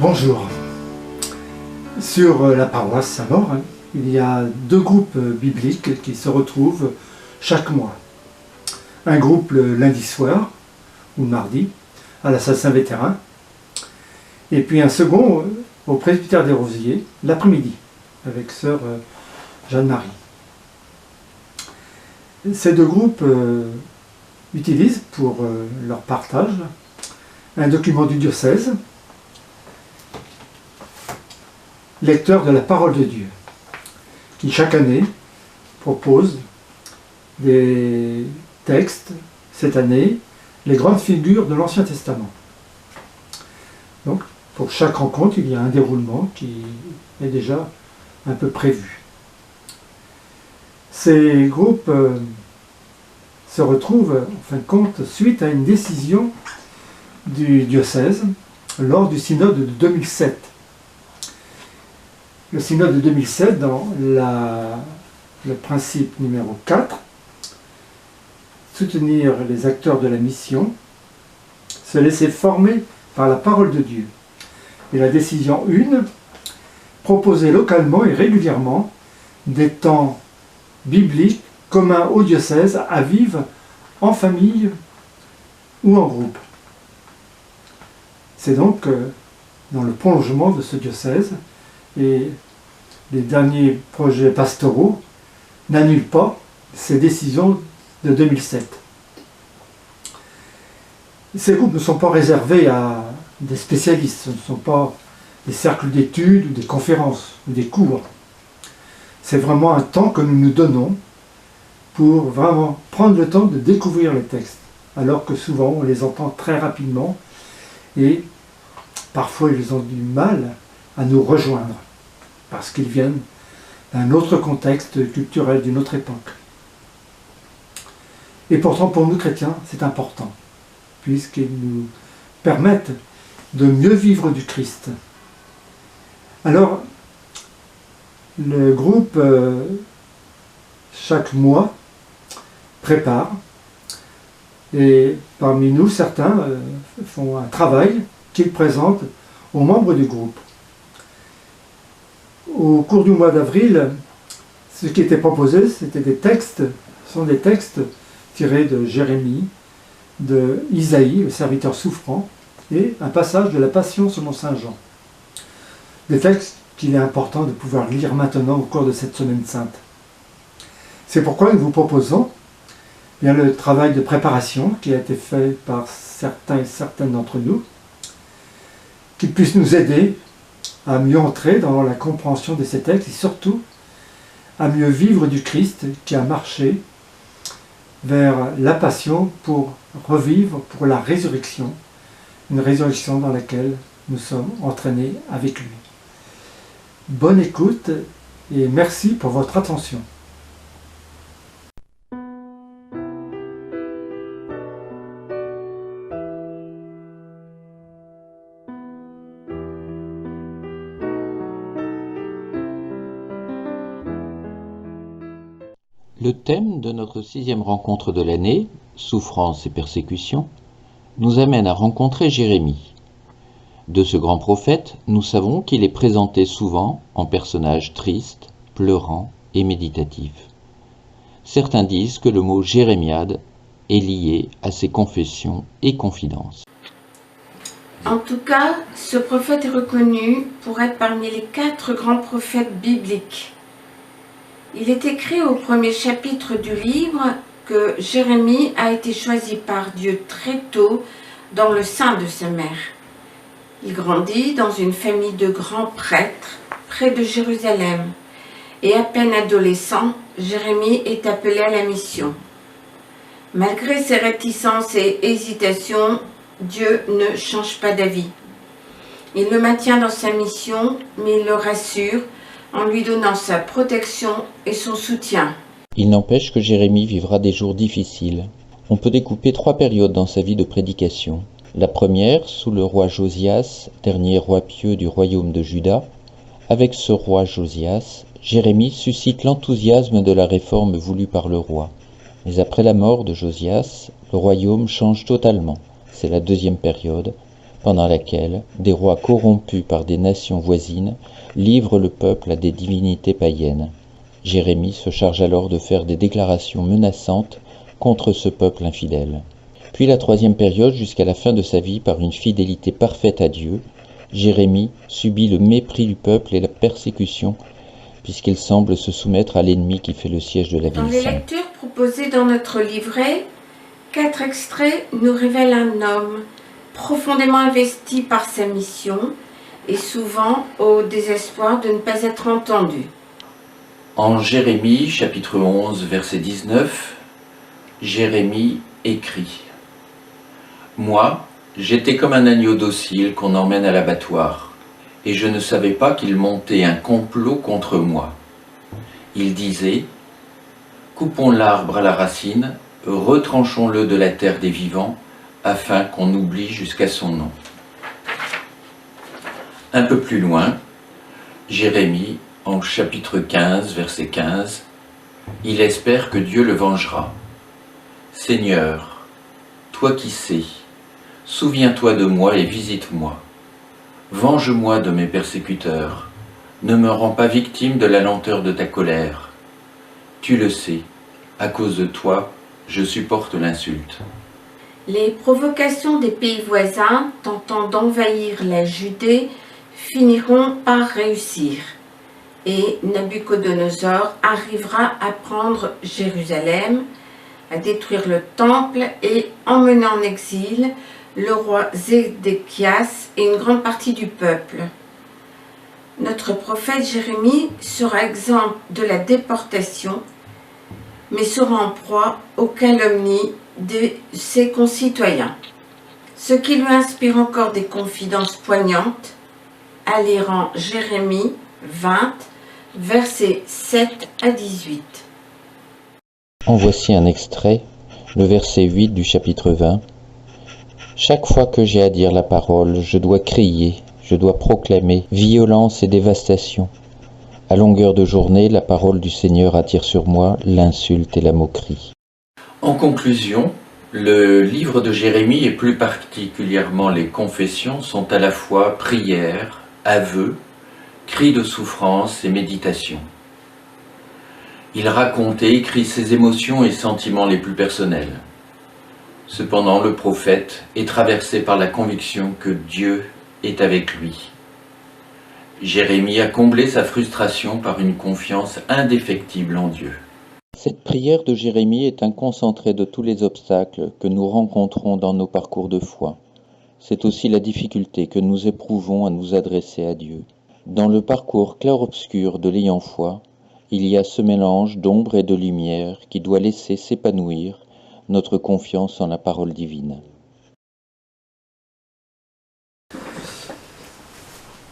Bonjour. Sur la paroisse Saint-Maur, il y a deux groupes bibliques qui se retrouvent chaque mois. Un groupe le lundi soir, ou mardi, à la salle Saint-Vétérin, et puis un second au presbytère des Rosiers, l'après-midi, avec sœur Jeanne-Marie. Ces deux groupes utilisent pour leur partage un document du diocèse, lecteur de la parole de Dieu, qui chaque année propose des textes, cette année, les grandes figures de l'Ancien Testament. Donc, pour chaque rencontre, il y a un déroulement qui est déjà un peu prévu. Ces groupes se retrouvent, en fin de compte, suite à une décision du diocèse lors du synode de 2007. Le synode de 2007, dans le principe numéro 4, soutenir les acteurs de la mission, se laisser former par la parole de Dieu. Et la décision 1, proposer localement et régulièrement des temps bibliques communs au diocèse à vivre en famille ou en groupe. C'est donc dans le prolongement de ce diocèse, et les derniers projets pastoraux n'annulent pas ces décisions de 2007. Ces groupes ne sont pas réservés à des spécialistes, ce ne sont pas des cercles d'études ou des conférences ou des cours. C'est vraiment un temps que nous nous donnons pour vraiment prendre le temps de découvrir les textes, alors que souvent on les entend très rapidement et parfois ils ont du mal à nous rejoindre parce qu'ils viennent d'un autre contexte culturel, d'une autre époque. Et pourtant pour nous chrétiens c'est important puisqu'ils nous permettent de mieux vivre du Christ. Alors le groupe chaque mois prépare, et parmi nous certains font un travail qu'ils présentent aux membres du groupe. Au cours du mois d'avril, ce qui était proposé, c'était des textes, sont des textes tirés de Jérémie, de Isaïe, le serviteur souffrant, et un passage de la Passion selon saint Jean. Des textes qu'il est important de pouvoir lire maintenant au cours de cette semaine sainte. C'est pourquoi nous vous proposons bien le travail de préparation qui a été fait par certains et certaines d'entre nous, qui puisse nous aider à mieux entrer dans la compréhension de ces textes et surtout à mieux vivre du Christ qui a marché vers la passion pour revivre pour la résurrection, une résurrection dans laquelle nous sommes entraînés avec lui. Bonne écoute et merci pour votre attention. Le thème de notre 6e rencontre de l'année, Souffrance et persécution, nous amène à rencontrer Jérémie. De ce grand prophète, nous savons qu'il est présenté souvent en personnage triste, pleurant et méditatif. Certains disent que le mot jérémiade est lié à ses confessions et confidences. En tout cas, ce prophète est reconnu pour être parmi les 4 grands prophètes bibliques. Il est écrit au premier chapitre du livre que Jérémie a été choisi par Dieu très tôt dans le sein de sa mère. Il grandit dans une famille de grands prêtres près de Jérusalem et à peine adolescent, Jérémie est appelé à la mission. Malgré ses réticences et hésitations, Dieu ne change pas d'avis. Il le maintient dans sa mission, mais il le rassure en lui donnant sa protection et son soutien. Il n'empêche que Jérémie vivra des jours difficiles. On peut découper 3 périodes dans sa vie de prédication. La première, sous le roi Josias, dernier roi pieux du royaume de Juda. Avec ce roi Josias, Jérémie suscite l'enthousiasme de la réforme voulue par le roi. Mais après la mort de Josias, le royaume change totalement. C'est la deuxième période, pendant laquelle des rois corrompus par des nations voisines livrent le peuple à des divinités païennes. Jérémie se charge alors de faire des déclarations menaçantes contre ce peuple infidèle. Puis la troisième période, jusqu'à la fin de sa vie, par une fidélité parfaite à Dieu, Jérémie subit le mépris du peuple et la persécution, puisqu'il semble se soumettre à l'ennemi qui fait le siège de la ville Dans les sainte. lectures proposées dans notre livret, 4 extraits nous révèlent un homme profondément investi par sa mission et souvent au désespoir de ne pas être entendu. En Jérémie, chapitre 11, verset 19, Jérémie écrit « Moi, j'étais comme un agneau docile qu'on emmène à l'abattoir, et je ne savais pas qu'il montait un complot contre moi. Il disait « Coupons l'arbre à la racine, retranchons-le de la terre des vivants, afin qu'on oublie jusqu'à son nom. » Un peu plus loin, Jérémie, en chapitre 15, verset 15, il espère que Dieu le vengera. « Seigneur, toi qui sais, souviens-toi de moi et visite-moi. Venge-moi de mes persécuteurs, ne me rends pas victime de la lenteur de ta colère. Tu le sais, à cause de toi, je supporte l'insulte. » Les provocations des pays voisins tentant d'envahir la Judée finiront par réussir et Nabuchodonosor arrivera à prendre Jérusalem, à détruire le temple et emmener en exil le roi Zédéchias et une grande partie du peuple. Notre prophète Jérémie sera exempt de la déportation, mais sera en proie aux calomnies de ses concitoyens. Ce qui lui inspire encore des confidences poignantes, à lire en Jérémie 20, versets 7 à 18. En voici un extrait, le verset 8 du chapitre 20. « Chaque fois que j'ai à dire la parole, je dois crier, je dois proclamer violence et dévastation. À longueur de journée, la parole du Seigneur attire sur moi l'insulte et la moquerie. » En conclusion, le livre de Jérémie et plus particulièrement les confessions sont à la fois prières, aveux, cris de souffrance et méditation. Il raconte et écrit ses émotions et sentiments les plus personnels. Cependant, le prophète est traversé par la conviction que Dieu est avec lui. Jérémie a comblé sa frustration par une confiance indéfectible en Dieu. Cette prière de Jérémie est un concentré de tous les obstacles que nous rencontrons dans nos parcours de foi. C'est aussi la difficulté que nous éprouvons à nous adresser à Dieu. Dans le parcours clair-obscur de l'ayant foi, il y a ce mélange d'ombre et de lumière qui doit laisser s'épanouir notre confiance en la parole divine.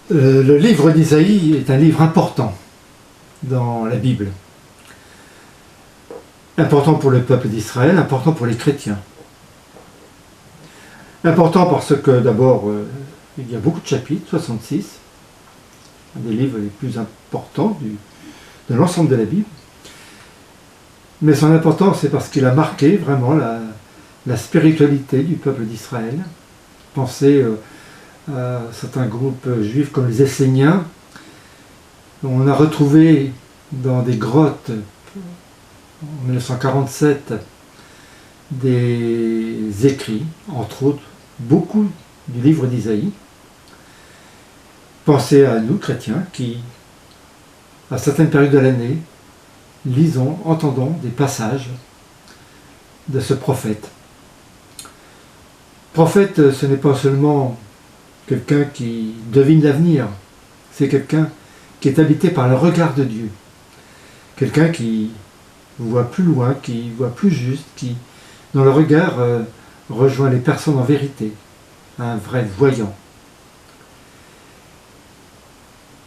Le livre d'Isaïe est un livre important dans la Bible. Important pour le peuple d'Israël, important pour les chrétiens. Important parce que d'abord, il y a beaucoup de chapitres, 66, un des livres les plus importants de l'ensemble de la Bible. Mais son importance, c'est parce qu'il a marqué vraiment la spiritualité du peuple d'Israël. Pensez à certains groupes juifs comme les Esséniens. On a retrouvé dans des grottes en 1947 des écrits, entre autres beaucoup du livre d'Isaïe. Pensez à nous, chrétiens, qui, à certaines périodes de l'année, lisons, entendons des passages de ce prophète. Prophète, ce n'est pas seulement quelqu'un qui devine l'avenir, c'est quelqu'un qui est habité par le regard de Dieu. Quelqu'un qui voit plus loin, qui voit plus juste, qui, dans le regard, rejoint les personnes en vérité, un vrai voyant.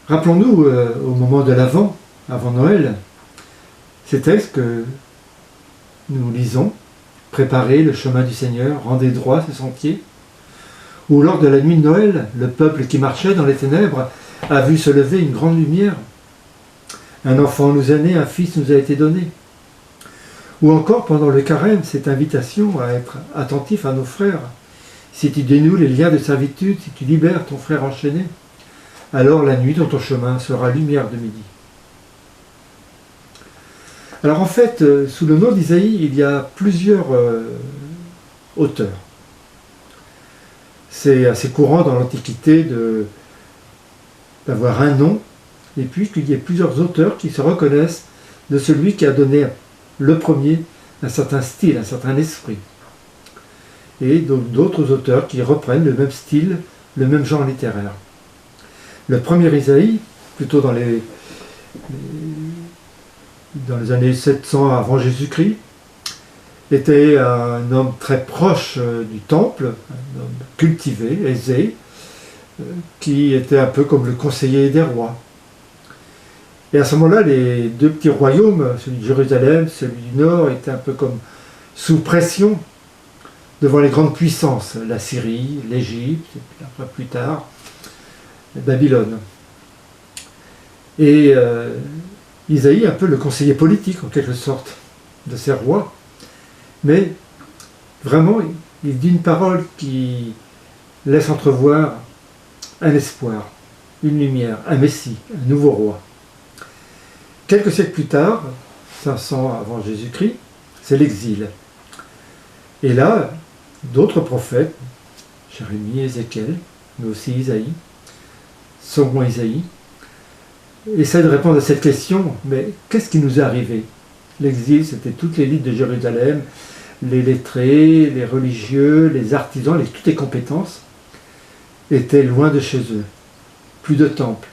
Rappelons-nous, au moment de l'Avent, avant Noël, ces textes que nous lisons, « Préparez le chemin du Seigneur, rendez droit ses sentiers », ou lors de la nuit de Noël, le peuple qui marchait dans les ténèbres a vu se lever une grande lumière. Un enfant nous est né, un fils nous a été donné. Ou encore pendant le carême, cette invitation à être attentif à nos frères si tu dénoues les liens de servitude, si tu libères ton frère enchaîné, alors la nuit dans ton chemin sera lumière de midi. Alors en fait, sous le nom d'Isaïe, il y a plusieurs auteurs. C'est assez courant dans l'Antiquité d'avoir un nom, et puis qu'il y ait plusieurs auteurs qui se reconnaissent de celui qui a donné le premier un certain style, un certain esprit. Et donc d'autres auteurs qui reprennent le même style, le même genre littéraire. Le premier Isaïe, plutôt dans les années 700 avant Jésus-Christ, était un homme très proche du temple, un homme cultivé, aisé, qui était un peu comme le conseiller des rois. Et à ce moment-là, les deux petits royaumes, celui de Jérusalem, celui du Nord, étaient un peu comme sous pression devant les grandes puissances, la Syrie, l'Égypte, et puis après plus tard, Babylone. Et Isaïe est un peu le conseiller politique, en quelque sorte, de ces rois. Mais vraiment, il dit une parole qui laisse entrevoir un espoir, une lumière, un Messie, un nouveau roi. Quelques siècles plus tard, 500 avant Jésus-Christ, c'est l'exil. Et là, d'autres prophètes, Jérémie, Ézéchiel, mais aussi Isaïe, second Isaïe, essaient de répondre à cette question, mais qu'est-ce qui nous est arrivé? L'exil, c'était toute l'élite de Jérusalem, les lettrés, les religieux, les artisans, toutes les compétences étaient loin de chez eux. Plus de temple.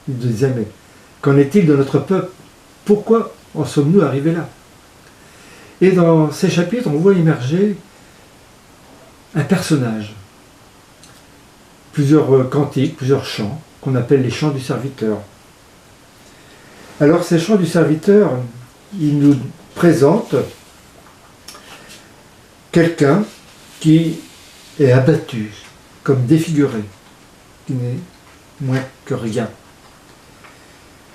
Ils disaient, mais qu'en est-il de notre peuple? Pourquoi en sommes-nous arrivés là? Et dans ces chapitres, on voit émerger un personnage. Plusieurs cantiques, plusieurs chants, qu'on appelle les chants du serviteur. Alors ces chants du serviteur, ils nous présentent quelqu'un qui est abattu, comme défiguré, qui n'est moins que rien.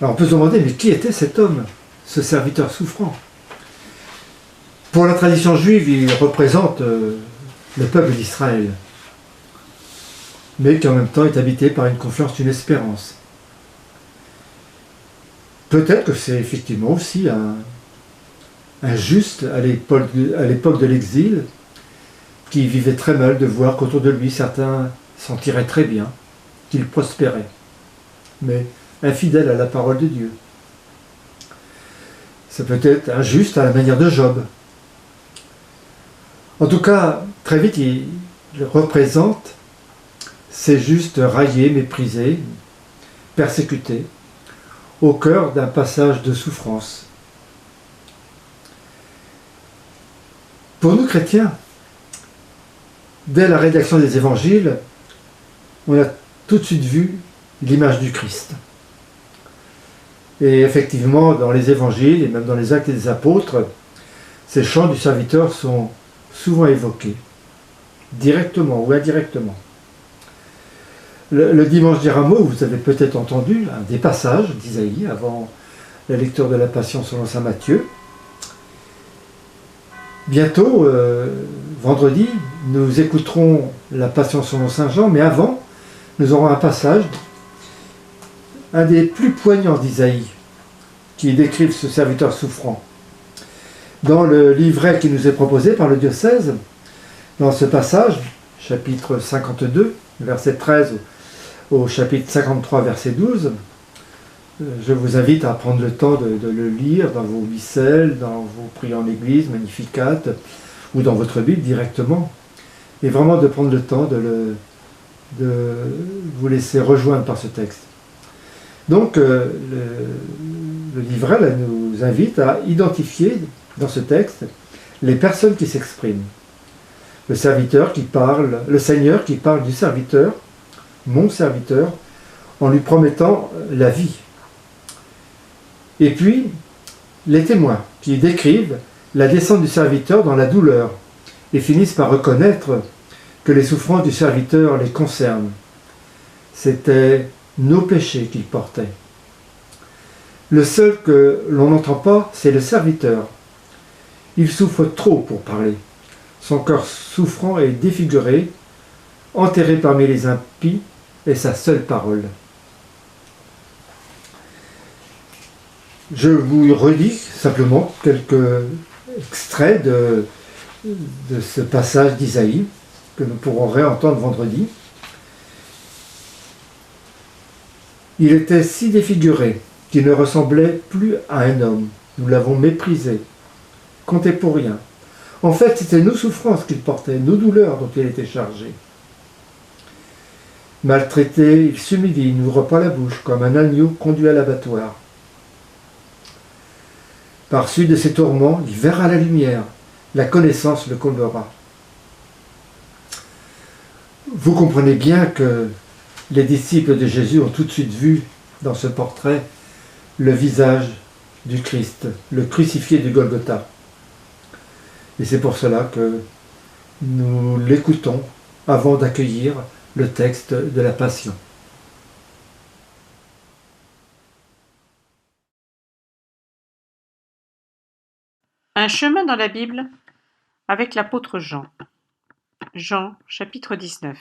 Alors on peut se demander, mais qui était cet homme, ce serviteur souffrant? Pour la tradition juive, il représente le peuple d'Israël, mais qui en même temps est habité par une confiance, une espérance. Peut-être que c'est effectivement aussi un juste à l'époque de l'exil, qui vivait très mal de voir qu'autour de lui certains s'en tiraient très bien, qu'ils prospéraient, mais infidèles à la parole de Dieu. C'est peut-être injuste à la manière de Job. En tout cas, très vite, il représente ces justes raillés, méprisés, persécutés, au cœur d'un passage de souffrance. Pour nous chrétiens, dès la rédaction des évangiles, on a tout de suite vu l'image du Christ. Et effectivement, dans les évangiles et même dans les actes des apôtres, ces chants du serviteur sont souvent évoqués, directement ou indirectement. Le dimanche des Rameaux, vous avez peut-être entendu un des passages d'Isaïe avant la lecture de la Passion selon saint Matthieu. Bientôt, vendredi, nous écouterons la Passion selon saint Jean, mais avant, nous aurons un passage, un des plus poignants d'Isaïe, qui décrivent ce serviteur souffrant. Dans le livret qui nous est proposé par le diocèse, dans ce passage, chapitre 52, verset 13 au chapitre 53, verset 12, je vous invite à prendre le temps de le lire dans vos missels, dans vos prières en église, Magnificat, ou dans votre Bible directement, et vraiment de prendre le temps de vous laisser rejoindre par ce texte. Donc, le livret là, nous invite à identifier dans ce texte les personnes qui s'expriment. Le serviteur qui parle, le Seigneur qui parle du serviteur, mon serviteur, en lui promettant la vie. Et puis, les témoins qui décrivent la descente du serviteur dans la douleur et finissent par reconnaître que les souffrances du serviteur les concernent. C'était nos péchés qu'il portait. Le seul que l'on n'entend pas, c'est le serviteur. Il souffre trop pour parler. Son cœur souffrant et défiguré enterré parmi les impies, est sa seule parole. Je vous relis simplement quelques extraits de ce passage d'Isaïe que nous pourrons réentendre vendredi. Il était si défiguré qu'il ne ressemblait plus à un homme. Nous l'avons méprisé, compté pour rien. En fait, c'était nos souffrances qu'il portait, nos douleurs dont il était chargé. Maltraité, il s'humilie, il n'ouvre pas la bouche, comme un agneau conduit à l'abattoir. Par-dessus de ses tourments, il verra la lumière, la connaissance le comblera. Vous comprenez bien que les disciples de Jésus ont tout de suite vu dans ce portrait le visage du Christ, le crucifié du Golgotha. Et c'est pour cela que nous l'écoutons avant d'accueillir le texte de la Passion. Un chemin dans la Bible avec l'apôtre Jean. Jean, chapitre 19.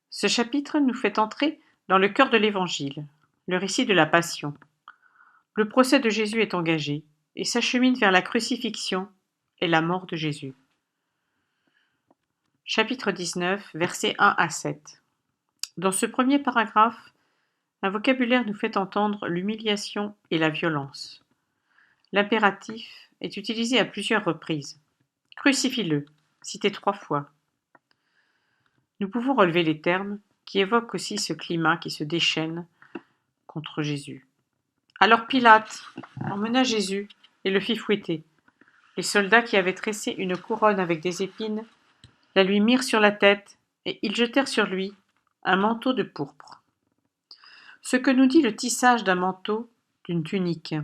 Ce chapitre nous fait entrer dans le cœur de l'Évangile, le récit de la Passion. Le procès de Jésus est engagé et s'achemine vers la crucifixion et la mort de Jésus. Chapitre 19, versets 1 à 7. Dans ce premier paragraphe, un vocabulaire nous fait entendre l'humiliation et la violence. L'impératif est utilisé à plusieurs reprises. Crucifie-le, cité 3 fois. Nous pouvons relever les termes qui évoquent aussi ce climat qui se déchaîne contre Jésus. Alors Pilate emmena Jésus et le fit fouetter. Les soldats qui avaient tressé une couronne avec des épines la lui mirent sur la tête et ils jetèrent sur lui un manteau de pourpre. Ce que nous dit le tissage d'un manteau, d'une tunique.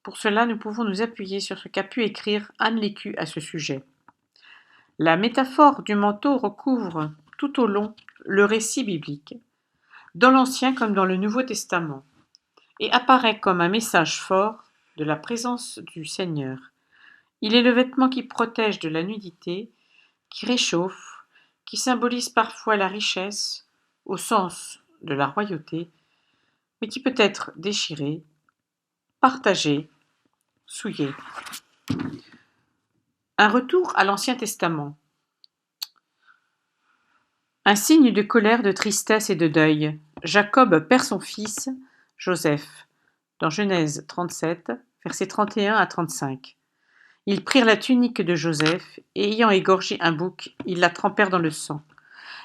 Pour cela, nous pouvons nous appuyer sur ce qu'a pu écrire Anne Lécu à ce sujet. La métaphore du manteau recouvre tout au long le récit biblique, dans l'Ancien comme dans le Nouveau Testament, et apparaît comme un message fort de la présence du Seigneur. Il est le vêtement qui protège de la nudité, qui réchauffe, qui symbolise parfois la richesse, au sens de la royauté, mais qui peut être déchiré, partagé, souillé. Un retour à l'Ancien Testament. Un signe de colère, de tristesse et de deuil. Jacob perd son fils, Joseph, dans Genèse 37, versets 31 à 35. Ils prirent la tunique de Joseph, et ayant égorgé un bouc, ils la trempèrent dans le sang.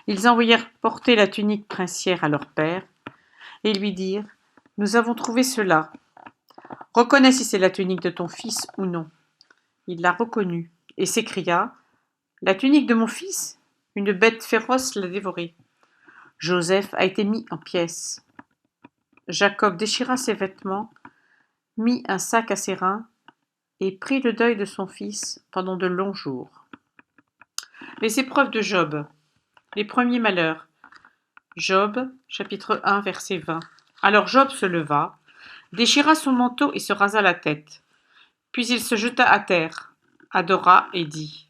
Ils envoyèrent porter la tunique princière à leur père, et lui dirent « Nous avons trouvé cela. Reconnais si c'est la tunique de ton fils ou non. » Il la reconnut, et s'écria « La tunique de mon fils ? Une bête féroce l'a dévorée. » Joseph a été mis en pièces. Jacob déchira ses vêtements, mit un sac à ses reins, et prit le deuil de son fils pendant de longs jours. Les épreuves de Job. Les premiers malheurs. Job, chapitre 1, verset 20. Alors Job se leva, déchira son manteau et se rasa la tête. Puis il se jeta à terre, adora et dit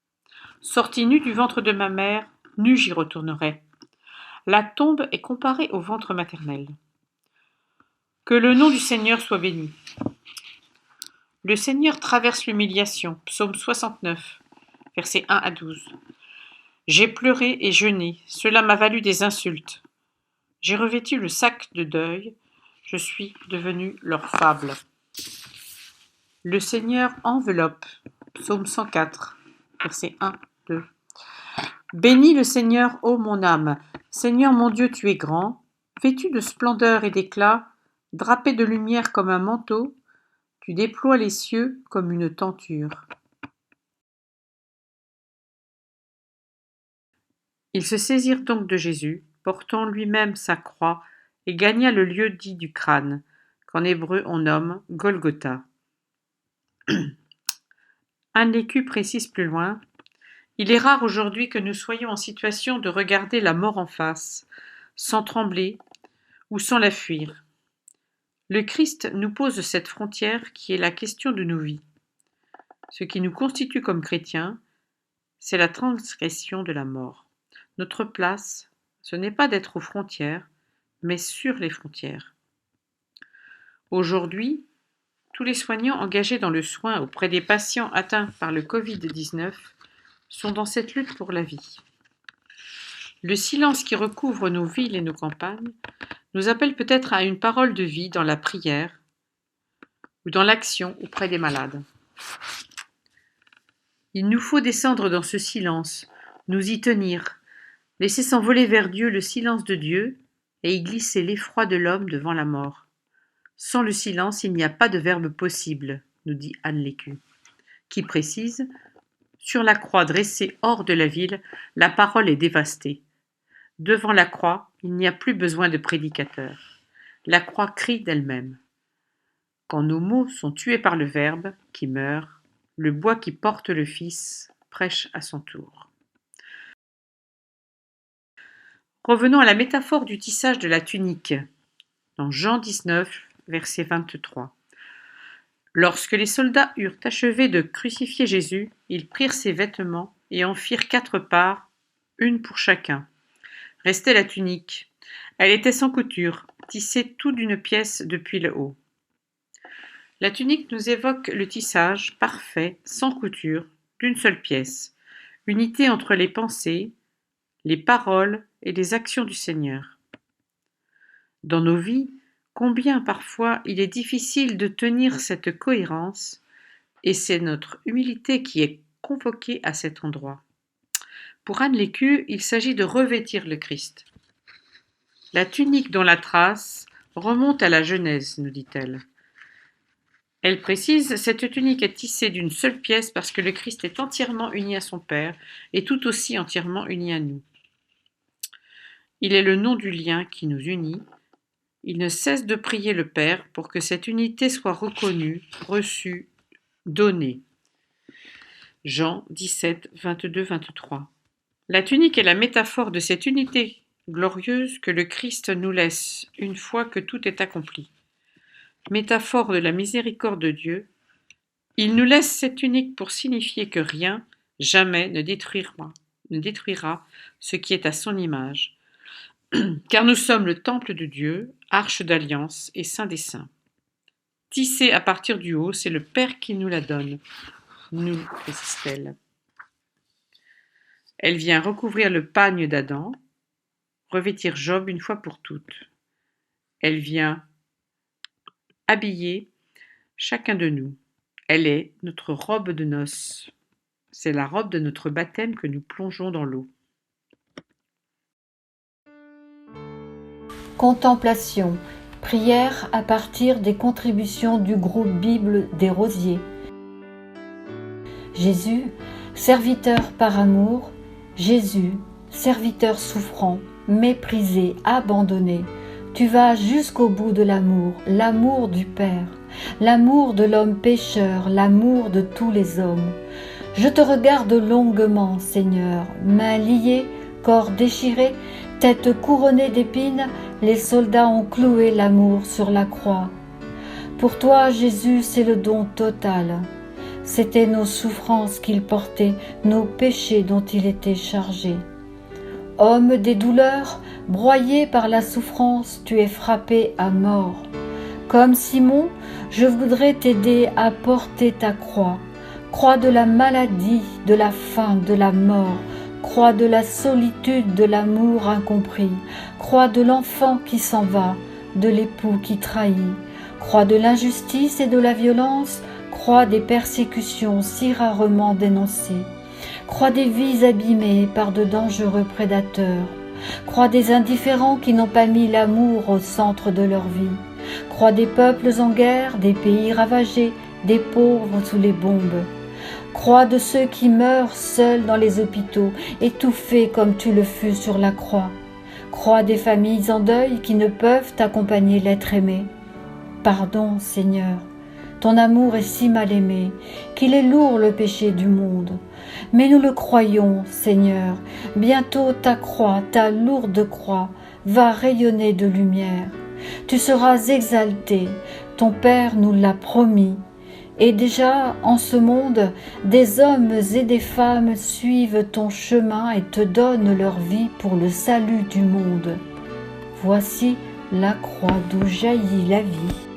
« Sorti nu du ventre de ma mère, nu j'y retournerai. La tombe est comparée au ventre maternel. Que le nom du Seigneur soit béni. Le Seigneur traverse l'humiliation. Psaume 69, versets 1 à 12. J'ai pleuré et jeûné, cela m'a valu des insultes. J'ai revêtu le sac de deuil, je suis devenu leur fable. Le Seigneur enveloppe. Psaume 104, versets 1, 2. Bénis le Seigneur, ô mon âme. Seigneur mon Dieu, tu es grand, vêtu de splendeur et d'éclat, drapé de lumière comme un manteau, tu déploies les cieux comme une tenture. Ils se saisirent donc de Jésus, portant lui-même sa croix, et gagna le lieu dit du crâne, qu'en hébreu on nomme Golgotha. Anne Lécu précise plus loin « Il est rare aujourd'hui que nous soyons en situation de regarder la mort en face, sans trembler ou sans la fuir. Le Christ nous pose cette frontière qui est la question de nos vies. Ce qui nous constitue comme chrétiens, c'est la transgression de la mort. Notre place, ce n'est pas d'être aux frontières, mais sur les frontières. Aujourd'hui, tous les soignants engagés dans le soin auprès des patients atteints par le Covid-19 sont dans cette lutte pour la vie. Le silence qui recouvre nos villes et nos campagnes nous appelle peut-être à une parole de vie dans la prière ou dans l'action auprès des malades. Il nous faut descendre dans ce silence, nous y tenir, laisser s'envoler vers Dieu le silence de Dieu et y glisser l'effroi de l'homme devant la mort. Sans le silence, il n'y a pas de verbe possible, nous dit Anne Lécu, qui précise « Sur la croix dressée hors de la ville, la parole est dévastée. Devant la croix, il n'y a plus besoin de prédicateur. La croix crie d'elle-même. Quand nos mots sont tués par le Verbe, qui meurt, le bois qui porte le Fils prêche à son tour. » Revenons à la métaphore du tissage de la tunique, dans Jean 19, verset 23. Lorsque les soldats eurent achevé de crucifier Jésus, ils prirent ses vêtements et en firent 4 parts, une pour chacun. Restait la tunique. Elle était sans couture, tissée tout d'une pièce depuis le haut. La tunique nous évoque le tissage parfait, sans couture, d'une seule pièce, unité entre les pensées, les paroles et les actions du Seigneur. Dans nos vies, combien parfois il est difficile de tenir cette cohérence, et c'est notre humilité qui est convoquée à cet endroit. Pour Anne Lécu, il s'agit de revêtir le Christ. La tunique dont la trace remonte à la Genèse, nous dit-elle. Elle précise, cette tunique est tissée d'une seule pièce parce que le Christ est entièrement uni à son Père et tout aussi entièrement uni à nous. Il est le nom du lien qui nous unit. Il ne cesse de prier le Père pour que cette unité soit reconnue, reçue, donnée. Jean 17, 22-23. La tunique est la métaphore de cette unité glorieuse que le Christ nous laisse une fois que tout est accompli. Métaphore de la miséricorde de Dieu, il nous laisse cette tunique pour signifier que rien, jamais ne détruira ce qui est à son image. Car nous sommes le temple de Dieu, arche d'alliance et saint des saints. Tissée à partir du haut, c'est le Père qui nous la donne, nous, précise-t-elle. Elle vient recouvrir le pagne d'Adam, revêtir Job une fois pour toutes. Elle vient habiller chacun de nous. Elle est notre robe de noces. C'est la robe de notre baptême que nous plongeons dans l'eau. Contemplation, prière à partir des contributions du groupe Bible des Rosiers. Jésus, serviteur par amour, Jésus, serviteur souffrant, méprisé, abandonné, tu vas jusqu'au bout de l'amour, l'amour du Père, l'amour de l'homme pécheur, l'amour de tous les hommes. Je te regarde longuement, Seigneur, mains liées, corps déchiré, tête couronnée d'épines, les soldats ont cloué l'amour sur la croix. Pour toi, Jésus, c'est le don total. C'étaient nos souffrances qu'il portait, nos péchés dont il était chargé. Homme des douleurs, broyé par la souffrance, tu es frappé à mort. Comme Simon, je voudrais t'aider à porter ta croix. Croix de la maladie, de la faim, de la mort. Croix de la solitude, de l'amour incompris. Croix de l'enfant qui s'en va, de l'époux qui trahit. Croix de l'injustice et de la violence. Croix des persécutions si rarement dénoncées. Croix des vies abîmées par de dangereux prédateurs. Croix des indifférents qui n'ont pas mis l'amour au centre de leur vie. Croix des peuples en guerre, des pays ravagés, des pauvres sous les bombes. Croix de ceux qui meurent seuls dans les hôpitaux, étouffés comme tu le fus sur la croix. Croix des familles en deuil qui ne peuvent accompagner l'être aimé. Pardon, Seigneur, ton amour est si mal aimé qu'il est lourd le péché du monde. Mais nous le croyons, Seigneur, bientôt ta croix, ta lourde croix, va rayonner de lumière. Tu seras exalté, ton Père nous l'a promis. Et déjà, en ce monde, des hommes et des femmes suivent ton chemin et te donnent leur vie pour le salut du monde. Voici la croix d'où jaillit la vie.